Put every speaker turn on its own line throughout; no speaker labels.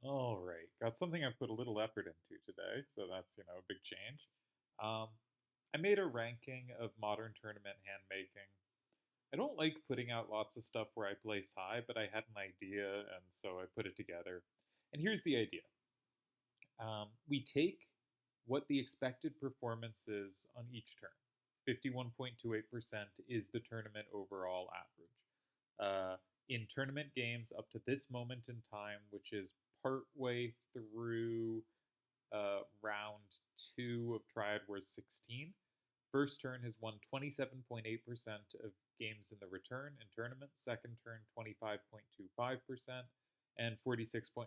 All right, got something I put a little effort into today, so that's, a big change. Um, I made a ranking of modern tournament hand making. I don't like putting out lots of stuff where I place high, but I had an idea, and so I put it together. And here's the idea. We take what the expected performance is on each turn. 51.28% is the tournament overall average. In tournament games up to this moment in time, which is partway through round two of Triad Wars 16, first turn has won 27.8% of games in the return in tournaments, second turn 25.25%, and 46.94%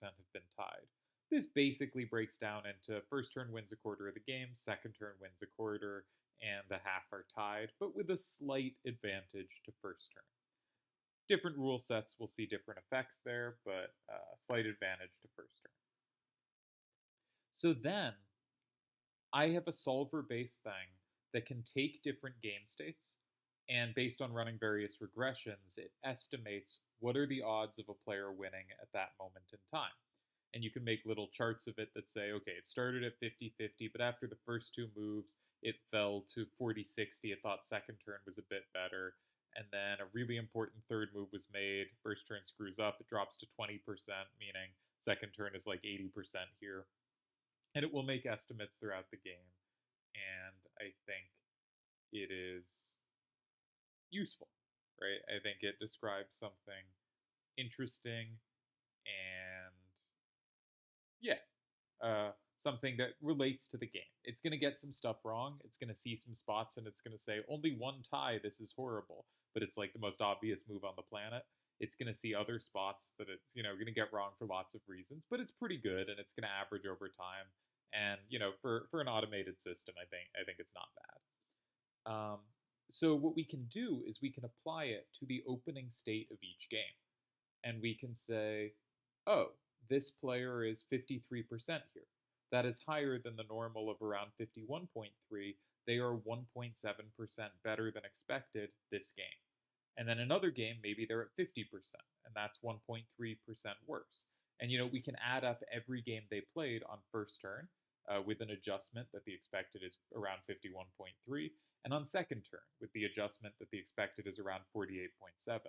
have been tied. This basically breaks down into first turn wins a quarter of the game, second turn wins a quarter, and a half are tied, but with a slight advantage to first turn. Different rule sets will see different effects there, but slight advantage to first turn. So then I have a solver based thing that can take different game states, and based on running various regressions, it estimates what are the odds of a player winning at that moment in time. And you can make little charts of it that say, okay, it started at 50-50, but after the first two moves, it fell to 40-60. It thought second turn was a bit better. And then a really important third move was made. First turn screws up, it drops to 20%, meaning second turn is like 80% here. And it will make estimates throughout the game. And I think it is useful, right? I think it describes something interesting and yeah, something that relates to the game. It's going to get some stuff wrong. It's going to see some spots and it's going to say, only one tie, this is horrible. But it's like the most obvious move on the planet. It's going to see other spots that it's, going to get wrong for lots of reasons, but it's pretty good and it's going to average over time. And, for an automated system, I think it's not bad. So what we can do is we can apply it to the opening state of each game. And we can say, oh, this player is 53% here. That is higher than the normal of around 51.3. They are 1.7% better than expected this game. And then another game, maybe they're at 50%, and that's 1.3% worse. And we can add up every game they played on first turn with an adjustment that the expected is around 51.3, and on second turn with the adjustment that the expected is around 48.7.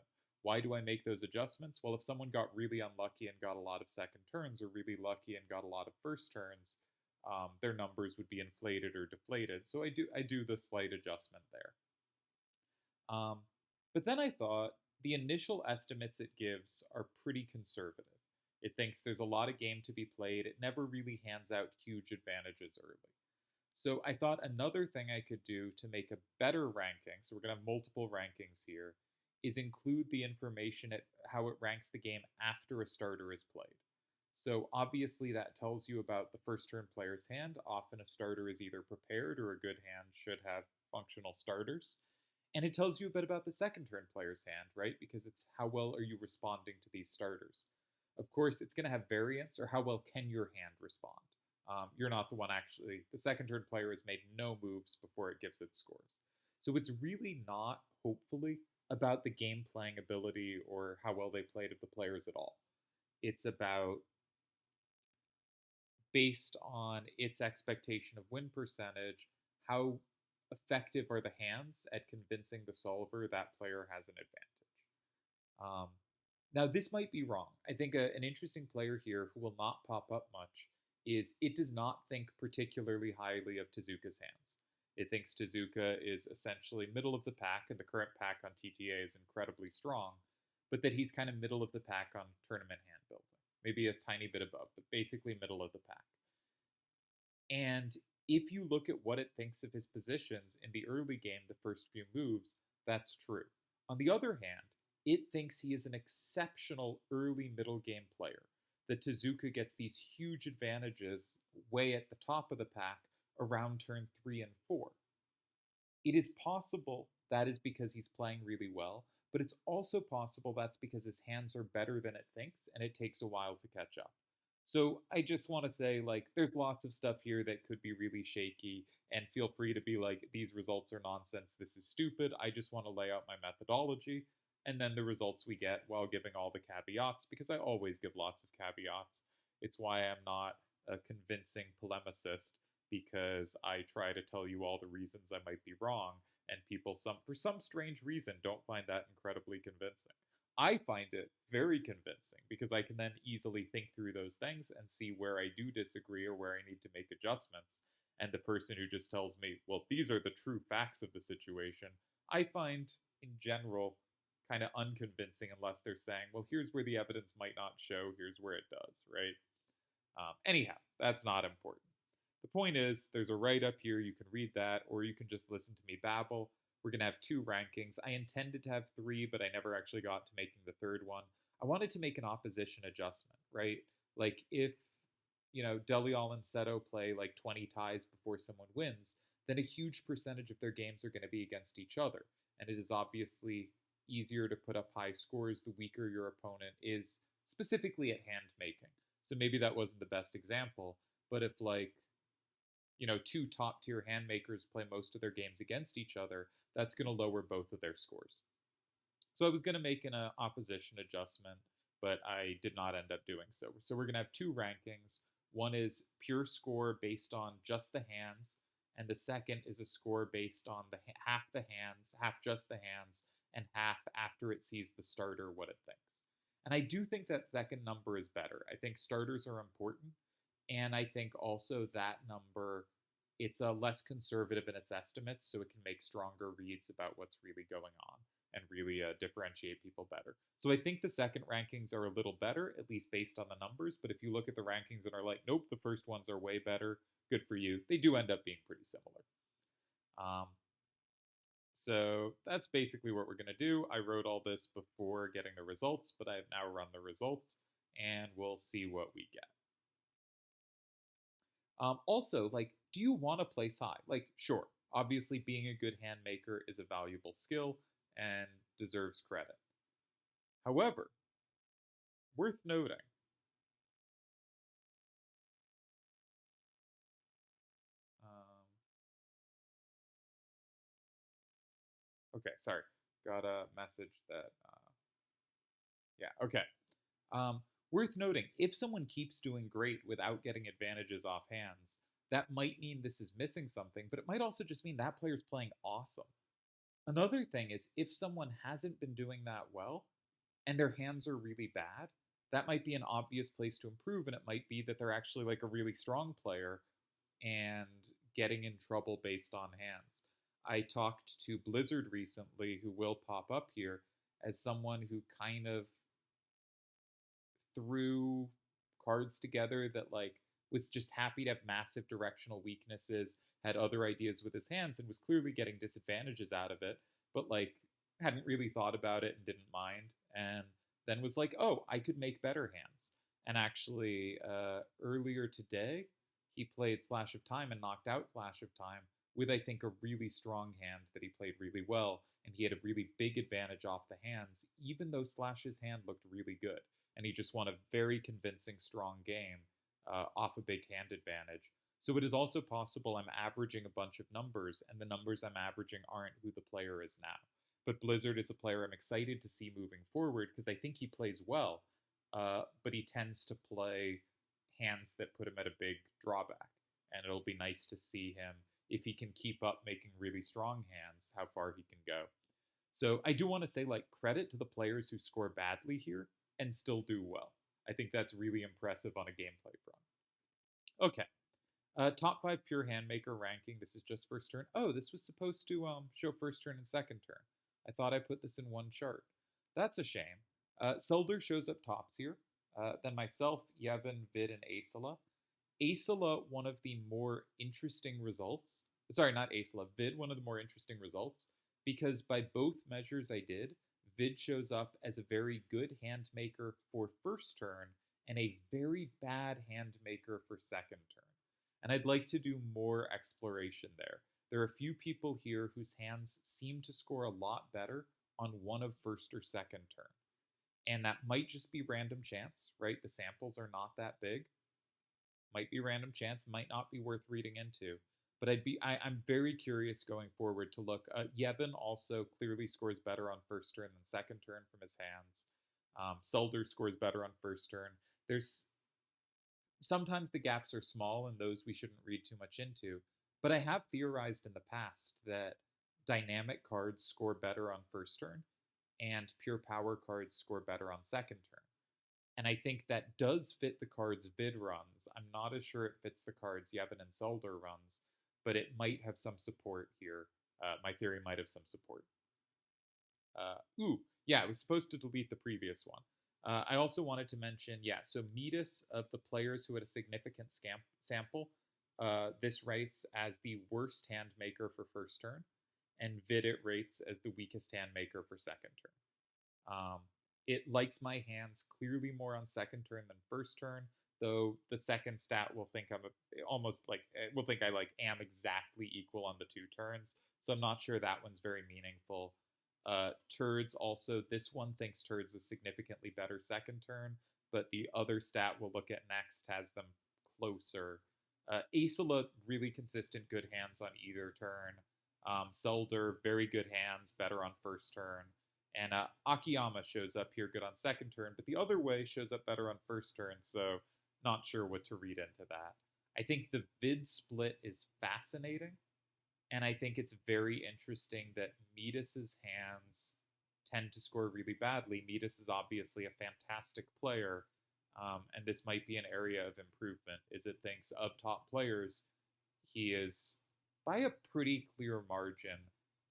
Why do I make those adjustments? Well, if someone got really unlucky and got a lot of second turns, or really lucky and got a lot of first turns, their numbers would be inflated or deflated. So I do the slight adjustment there. Um, but then I thought the initial estimates it gives are pretty conservative. It thinks there's a lot of game to be played. It never really hands out huge advantages early. So I thought another thing I could do to make a better ranking, so we're going to have multiple rankings here, is include the information at how it ranks the game after a starter is played. So obviously that tells you about the first turn player's hand. Often a starter is either prepared or a good hand should have functional starters. And it tells you a bit about the second turn player's hand, right? Because it's how well are you responding to these starters. Of course, it's going to have variance, or how well can your hand respond. You're not the one actually. The second turn player has made no moves before it gives its scores. So it's really not, hopefully, about the game playing ability or how well they played of the players at all. It's about based on its expectation of win percentage, how effective are the hands at convincing the solver that player has an advantage. Um, Now, this might be wrong. I think an interesting player here who will not pop up much is it does not think particularly highly of Tezuka's hands. It thinks Tezuka is essentially middle of the pack, and the current pack on TTA is incredibly strong, but that he's kind of middle of the pack on tournament hand building. Maybe a tiny bit above, but basically middle of the pack. And if you look at what it thinks of his positions in the early game, the first few moves, that's true. On the other hand, it thinks he is an exceptional early middle game player. That Tezuka gets these huge advantages way at the top of the pack around turn 3 and 4. It is possible that is because he's playing really well, but it's also possible that's because his hands are better than it thinks and it takes a while to catch up. So I just want to say, like, there's lots of stuff here that could be really shaky, and feel free to be like, these results are nonsense, this is stupid. I just want to lay out my methodology. and then the results we get while giving all the caveats, because I always give lots of caveats. It's why I'm not a convincing polemicist, because I try to tell you all the reasons I might be wrong, and people for some strange reason don't find that incredibly convincing. I find it very convincing because I can then easily think through those things and see where I do disagree or where I need to make adjustments. And the person who just tells me, well, these are the true facts of the situation, I find in general kind of unconvincing unless they're saying, well, here's where the evidence might not show, here's where it does, right? Anyhow, that's not important. The point is, there's a write up here. You can read that, or you can just listen to me babble. We're going to have two rankings. I intended to have three, but I never actually got to making the third one. I wanted to make an opposition adjustment, right? Like if, Delial and Seto play like 20 ties before someone wins, then a huge percentage of their games are going to be against each other. And it is obviously easier to put up high scores the weaker your opponent is, specifically at hand making. So maybe that wasn't the best example, but if like two top tier hand makers play most of their games against each other, that's going to lower both of their scores. So I was going to make an opposition adjustment, but I did not end up doing so. So we're going to have two rankings. One is pure score based on just the hands, and the second is a score based on half the hands, half just the hands, and half after it sees the starter what it thinks. And I do think that second number is better. I think starters are important, and I think also that number, it's less conservative in its estimates, so it can make stronger reads about what's really going on and really differentiate people better. So I think the second rankings are a little better, at least based on the numbers. But if you look at the rankings and are like, nope, the first ones are way better, good for you. They do end up being pretty similar. So that's basically what we're going to do. I wrote all this before getting the results, but I have now run the results, and we'll see what we get. Also, like, do you want to place high? Like, sure, obviously being a good hand maker is a valuable skill and deserves credit. However, worth noting, okay, sorry, got a message that, yeah, okay. Worth noting, if someone keeps doing great without getting advantages off hands, that might mean this is missing something, but it might also just mean that player's playing awesome. Another thing is, if someone hasn't been doing that well and their hands are really bad, that might be an obvious place to improve, and it might be that they're actually like a really strong player and getting in trouble based on hands. I talked to Blizzard recently, who will pop up here, as someone who kind of threw cards together that like was just happy to have massive directional weaknesses, had other ideas with his hands, and was clearly getting disadvantages out of it, but like hadn't really thought about it and didn't mind, and then was like, oh, I could make better hands. And actually, earlier today, he played Slash of Time and knocked out Slash of Time with, I think, a really strong hand that he played really well, and he had a really big advantage off the hands, even though Slash's hand looked really good. And he just won a very convincing, strong game off a big hand advantage. So it is also possible I'm averaging a bunch of numbers, and the numbers I'm averaging aren't who the player is now. But Blizzard is a player I'm excited to see moving forward because I think he plays well, but he tends to play hands that put him at a big drawback. And it'll be nice to see him, if he can keep up making really strong hands, how far he can go. So I do want to say, like, credit to the players who score badly here and still do well. I think that's really impressive on a gameplay front. Okay. Top 5 pure handmaker ranking. This is just first turn. Oh, this was supposed to show first turn and second turn. I thought I put this in one chart. That's a shame. Selder shows up tops here. Then myself, Yevon, Vid, and Asela. Asela, one of the more interesting results. Sorry, not Asela. Vid, one of the more interesting results. Because by both measures I did, Vid shows up as a very good hand maker for first turn and a very bad hand maker for second turn. And I'd like to do more exploration there. There are a few people here whose hands seem to score a lot better on one of first or second turn. And that might just be random chance, right? The samples are not that big. Might be random chance, might not be worth reading into. I'm very curious going forward to look. Yevon also clearly scores better on first turn than second turn from his hands. Sulder scores better on first turn. There's sometimes the gaps are small, and those we shouldn't read too much into. But I have theorized in the past that dynamic cards score better on first turn, and pure power cards score better on second turn. And I think that does fit the cards Vid runs. I'm not as sure it fits the cards Yevon and Solder runs, but it might have some support here. My theory might have some support. Yeah, I was supposed to delete the previous one. I also wanted to mention, yeah, so Metis, of the players who had a significant sample, this rates as the worst hand maker for first turn, and Vid it rates as the weakest hand maker for second turn. It likes my hands clearly more on second turn than first turn, though the second stat will think almost like will think I like am exactly equal on the two turns. So I'm not sure that one's very meaningful. Turds also, this one thinks Turds is significantly better second turn, but the other stat we'll look at next has them closer. Aesula, really consistent good hands on either turn. Selder, very good hands, better on first turn. And Akiyama shows up here good on second turn, but the other way shows up better on first turn, so not sure what to read into that. I think the vid split is fascinating, and I think it's very interesting that Metis's hands tend to score really badly. Metis is obviously a fantastic player, and this might be an area of improvement. Is it thinks of top players, he is by a pretty clear margin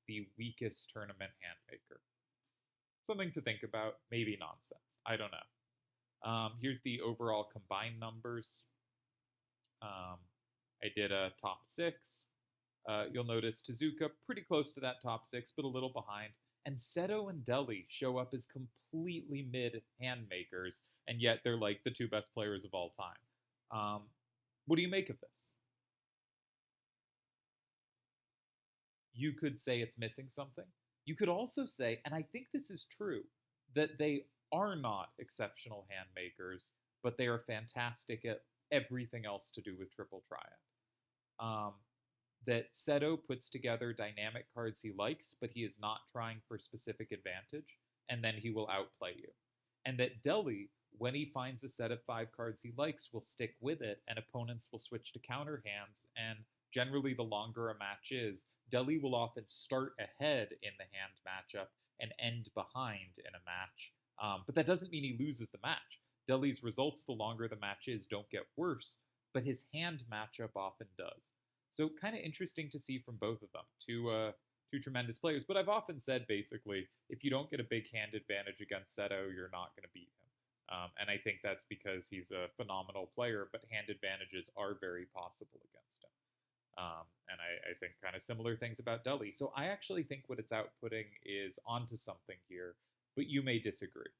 the weakest tournament handmaker. Something to think about, maybe nonsense. I don't know. Here's the overall combined numbers. I did a top six. You'll notice Tezuka pretty close to that top six, but a little behind. And Seto and Deli show up as completely mid hand makers, and yet they're like the two best players of all time. What do you make of this? You could say it's missing something. You could also say, and I think this is true, that they are not exceptional hand makers, but they are fantastic at everything else to do with Triple Triad. That Seto puts together dynamic cards he likes, but he is not trying for specific advantage, and then he will outplay you. And that Deli, when he finds a set of 5 cards he likes, will stick with it, and opponents will switch to counter hands, and generally the longer a match is, Deli will often start ahead in the hand matchup and end behind in a match. But that doesn't mean he loses the match. Deli's results, the longer the match is, don't get worse, but his hand matchup often does. So kind of interesting to see from both of them. Two tremendous players. But I've often said, basically, if you don't get a big hand advantage against Seto, you're not going to beat him. And I think that's because he's a phenomenal player, but hand advantages are very possible against him. And I think kind of similar things about Deli. So I actually think what it's outputting is onto something here, but you may disagree.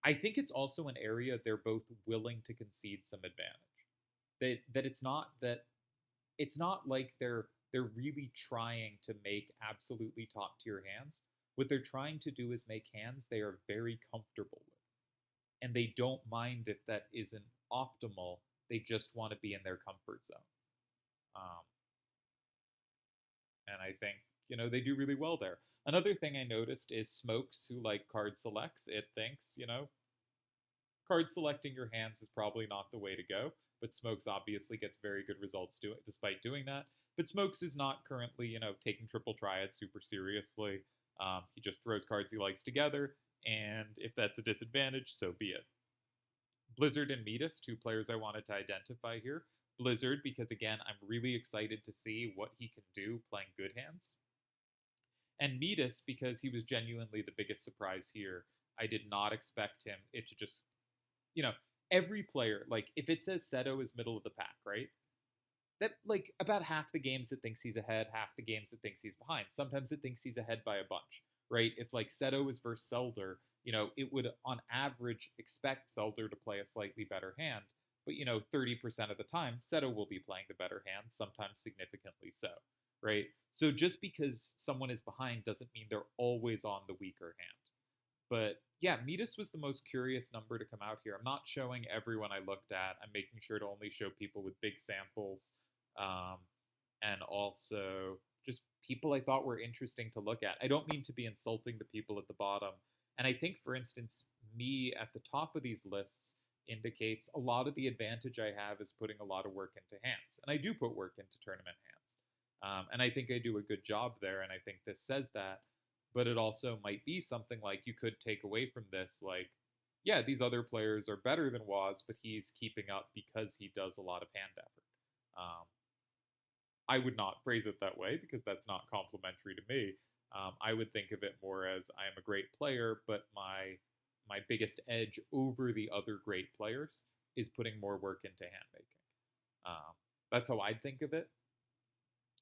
I think it's also an area they're both willing to concede some advantage. That it's not like they're really trying to make absolutely top tier hands. What they're trying to do is make hands they are very comfortable with, and they don't mind if that isn't optimal. They just want to be in their comfort zone. Um, and I think, they do really well there. Another thing I noticed is Smokes, who like card selects, it thinks, card selecting your hands is probably not the way to go, but Smokes obviously gets very good results despite doing that. But Smokes is not currently, taking Triple Triad super seriously. He just throws cards he likes together, and if that's a disadvantage, so be it. Blizzard and Metis, two players I wanted to identify here. Blizzard, because again, I'm really excited to see what he can do playing good hands. And Metis, because he was genuinely the biggest surprise here. I did not expect it to just, every player, like, if it says Seto is middle of the pack, right? That, like, about half the games it thinks he's ahead, half the games it thinks he's behind. Sometimes it thinks he's ahead by a bunch, right? If, like, Seto is versus Selder, it would, on average, expect Selder to play a slightly better hand. But, 30% of the time, Seto will be playing the better hand, sometimes significantly so, right? So just because someone is behind doesn't mean they're always on the weaker hand. But yeah, Metis was the most curious number to come out here. I'm not showing everyone I looked at. I'm making sure to only show people with big samples, um, and also just people I thought were interesting to look at. I don't mean to be insulting the people at the bottom. And I think, for instance, me at the top of these lists indicates a lot of the advantage I have is putting a lot of work into hands. And I do put work into tournament hands. And I think I do a good job there. And I think this says that. But it also might be something like you could take away from this, like, yeah, these other players are better than Waz, but he's keeping up because he does a lot of hand effort. I would not phrase it that way because that's not complimentary to me. I would think of it more as I am a great player, but my biggest edge over the other great players is putting more work into hand making. That's how I'd think of it,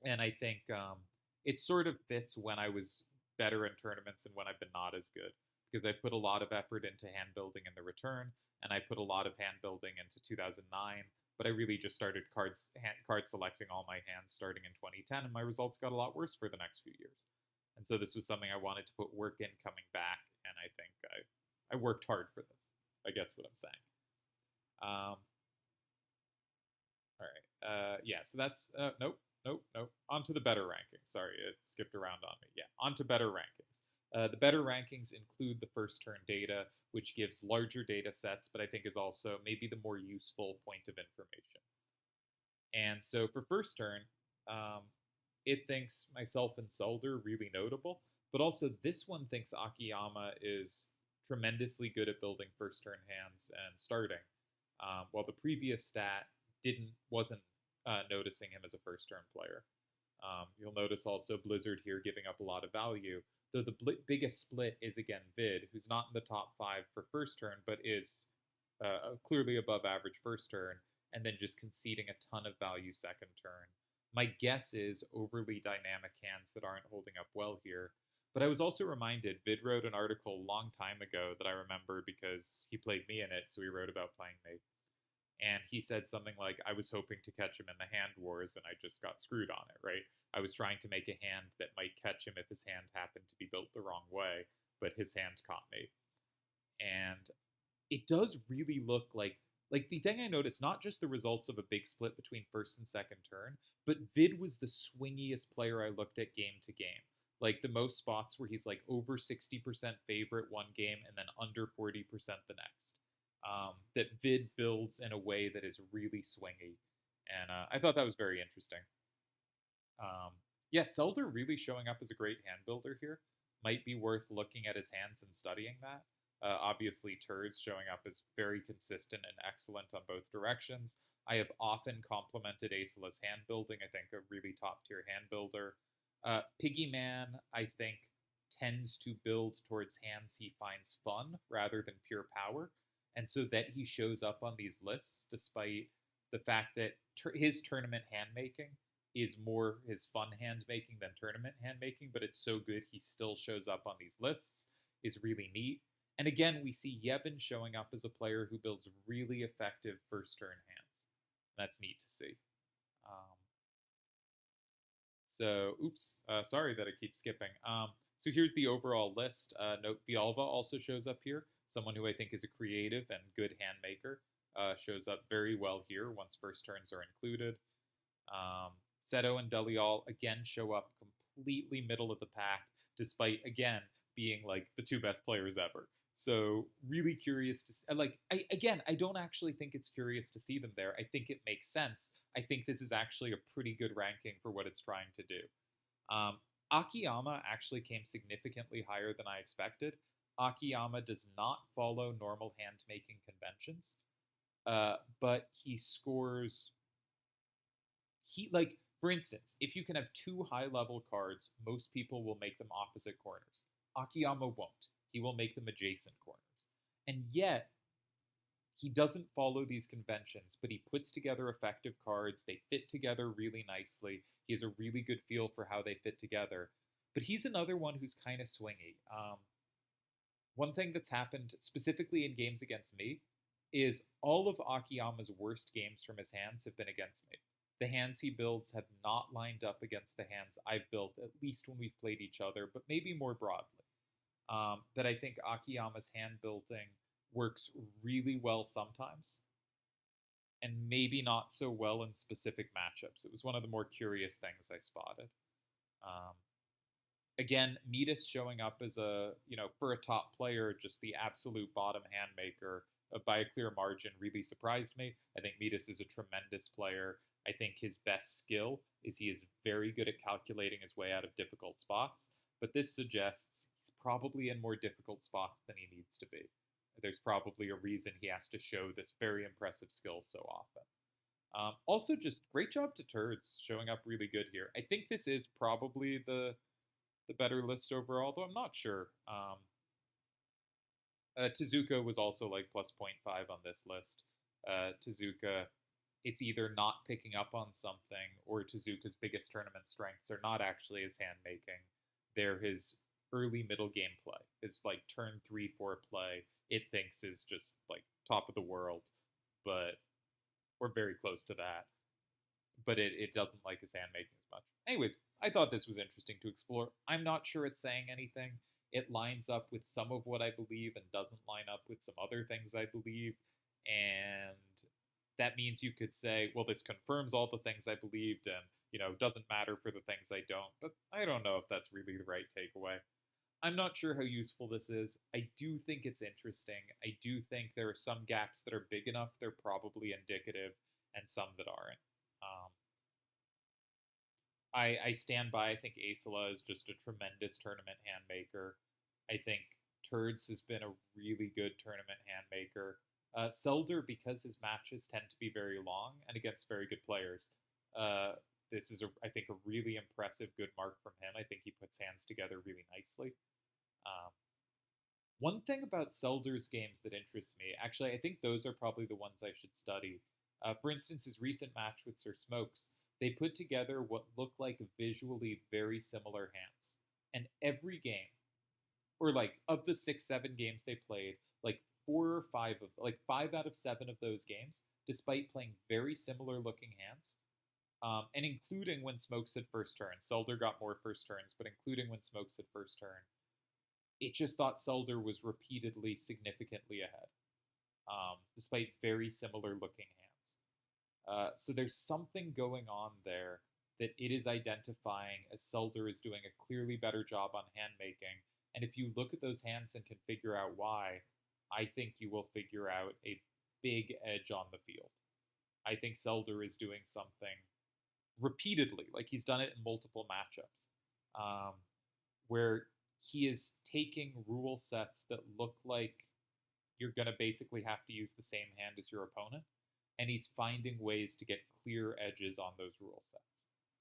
and I think it sort of fits when I was better in tournaments and when I've been not as good because I put a lot of effort into hand building in the return, and I put a lot of hand building into 2009. But I really just started card selecting all my hands starting in 2010, and my results got a lot worse for the next few years. And so this was something I wanted to put work in coming back, and I think I worked hard for this. I guess what I'm saying. All right. Yeah. So that's nope, nope. On to the better rankings. Sorry, it skipped around on me. Yeah. On to better rankings. The better rankings include the first turn data, which gives larger data sets, but I think is also maybe the more useful point of information. And so for first turn, um, it thinks myself and Selder really notable, but also this one thinks Akiyama is tremendously good at building first turn hands and starting, while the previous stat wasn't noticing him as a first turn player. You'll notice also Blizzard here giving up a lot of value, though the biggest split is again Vid, who's not in the top 5 for first turn, but is clearly above average first turn, and then just conceding a ton of value second turn. My guess is overly dynamic hands that aren't holding up well here. But I was also reminded, Vid wrote an article a long time ago that I remember because he played me in it, so he wrote about playing me. And he said something like, I was hoping to catch him in the hand wars, and I just got screwed on it, right? I was trying to make a hand that might catch him if his hand happened to be built the wrong way, but his hand caught me. And it does really look like the thing I noticed, not just the results of a big split between first and second turn, but Vid was the swingiest player I looked at game to game. Like the most spots where he's like over 60% favorite one game and then under 40% the next. That Vid builds in a way that is really swingy. And I thought that was very interesting. Yeah, Selder really showing up as a great hand builder here. Might be worth looking at his hands and studying that. Obviously, Turds showing up as very consistent and excellent on both directions. I have often complimented Acela's hand building. I think a really top tier hand builder. Piggyman, I think, tends to build towards hands he finds fun rather than pure power. And so that he shows up on these lists, despite the fact that his tournament hand making is more his fun hand making than tournament hand making, but it's so good he still shows up on these lists, is really neat. And again, we see Yevon showing up as a player who builds really effective first turn hands. That's neat to see. Sorry that I keep skipping. So here's the overall list. Note Vialva also shows up here. Someone who I think is a creative and good hand maker. Shows up very well here once first turns are included. Seto and Delial again show up completely middle of the pack, despite, again, being like the two best players ever. So really curious to see, I don't actually think it's curious to see them there. I think it makes sense. I think this is actually a pretty good ranking for what it's trying to do. Akiyama actually came significantly higher than I expected. Akiyama does not follow normal hand-making conventions, but he scores... For instance, if you can have two high-level cards, most people will make them opposite corners. Akiyama won't. He will make them adjacent corners. And yet, he doesn't follow these conventions, but he puts together effective cards. They fit together really nicely. He has a really good feel for how they fit together. But he's another one who's kind of swingy. One thing that's happened, specifically in games against me, is all of Akiyama's worst games from his hands have been against me. The hands he builds have not lined up against the hands I've built, at least when we've played each other, but maybe more broadly. that I think Akiyama's hand building works really well sometimes, and maybe not so well in specific matchups. It was one of the more curious things I spotted. Um, Again, Metis showing up as a, for a top player, just the absolute bottom hand maker by a clear margin really surprised me. I think Metis is a tremendous player. I think his best skill is he is very good at calculating his way out of difficult spots, but this suggests he's probably in more difficult spots than he needs to be. There's probably a reason he has to show this very impressive skill so often. Also, just great job to Turds showing up really good here. I think this is probably the better list overall, though I'm not sure. Tezuka was also like plus zero point 0.5 on this list. Tezuka, it's either not picking up on something or Tezuka's biggest tournament strengths are not actually his hand making. They're his early middle game play. His like turn 3-4 play, it thinks is just like top of the world, but we're very close to that. But it doesn't like his hand making as much. Anyways, I thought this was interesting to explore. I'm not sure it's saying anything. It lines up with some of what I believe and doesn't line up with some other things I believe. And that means you could say, well, this confirms all the things I believed and, doesn't matter for the things I don't. But I don't know if that's really the right takeaway. I'm not sure how useful this is. I do think it's interesting. I do think there are some gaps that are big enough, they're probably indicative, and some that aren't. Um, I stand by. I think Aesla is just a tremendous tournament hand maker. I think Turds has been a really good tournament hand maker. Selder, because his matches tend to be very long and against very good players, this is, I think, a really impressive good mark from him. I think he puts hands together really nicely. Um, One thing about Selder's games that interests me, actually, I think those are probably the ones I should study. For instance, his recent match with Sir Smokes, they put together what looked like visually very similar hands. And every game, or like of the 6, 7 games they played, like 4 or 5 of, like 5 out of 7 of those games, despite playing very similar looking hands, and including when Smokes had first turn. Selder got more first turns, but including when Smokes had first turn, it just thought Selder was repeatedly significantly ahead, despite very similar looking hands. So there's something going on there that it is identifying as Selder is doing a clearly better job on hand making. And if you look at those hands and can figure out why, I think you will figure out a big edge on the field. I think Selder is doing something repeatedly, like he's done it in multiple matchups, where he is taking rule sets that look like you're going to basically have to use the same hand as your opponent, and he's finding ways to get clear edges on those rule sets.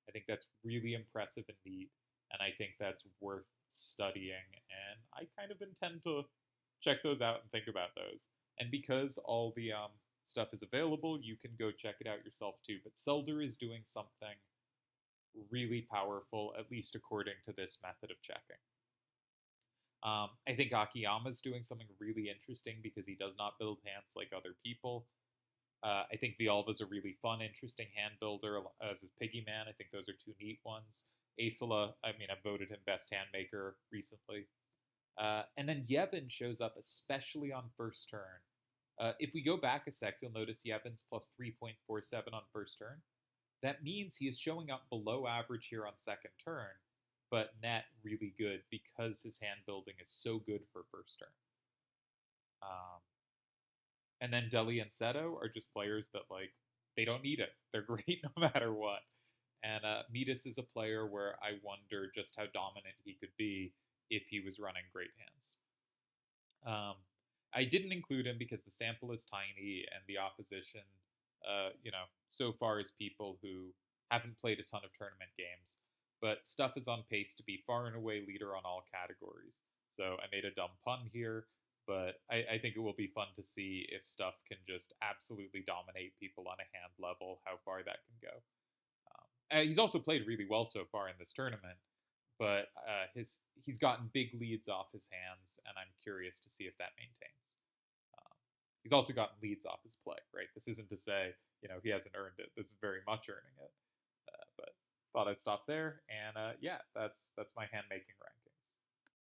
I think that's really impressive and neat, and I think that's worth studying, and I kind of intend to check those out and think about those. And because all the stuff is available, you can go check it out yourself too. But Selder is doing something really powerful, at least according to this method of checking. I think Akiyama's doing something really interesting because he does not build hands like other people. I think Vialva's a really fun, interesting hand builder, as is Piggy Man. I think those are two neat ones. Aesla, I mean, I voted him best hand maker recently. And then Yevon shows up especially on first turn. If we go back a sec, you'll notice Yevon's plus 3.47 on first turn. That means he is showing up below average here on second turn, but net really good because his hand building is so good for first turn. And then Deli and Seto are just players that, like, they don't need it. They're great no matter what. And Metis is a player where I wonder just how dominant he could be if he was running great hands. I didn't include him because the sample is tiny and the opposition, so far is people who haven't played a ton of tournament games. But Stuff is on pace to be far and away leader on all categories. So I made a dumb pun here, but I think it will be fun to see if Stuff can just absolutely dominate people on a hand level, how far that can go. He's also played really well so far in this tournament, but he's gotten big leads off his hands, and I'm curious to see if that maintains. He's also gotten leads off his play, right? This isn't to say he hasn't earned it. This is very much earning it. But thought I'd stop there, and yeah, that's my hand making rank.